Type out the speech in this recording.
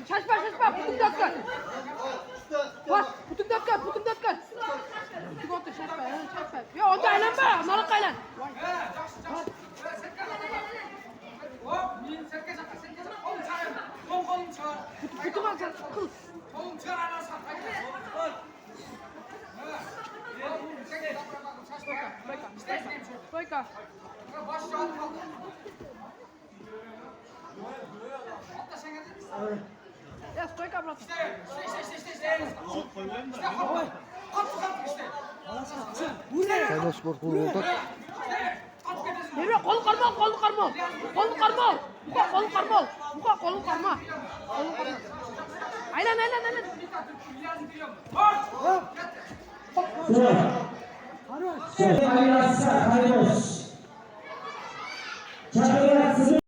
Şaşma. Putum dötkün. Bas. Putum dötkün. Putum otur. Şaşma. Ya onda aylanma. Malık aylan. Putum al sen. Kıl. Stойка. Ya stойка, брат. Kayma spor kulübü tak. Yürü, kolu karma. Buka, kolu karma. Aylan. Carlos.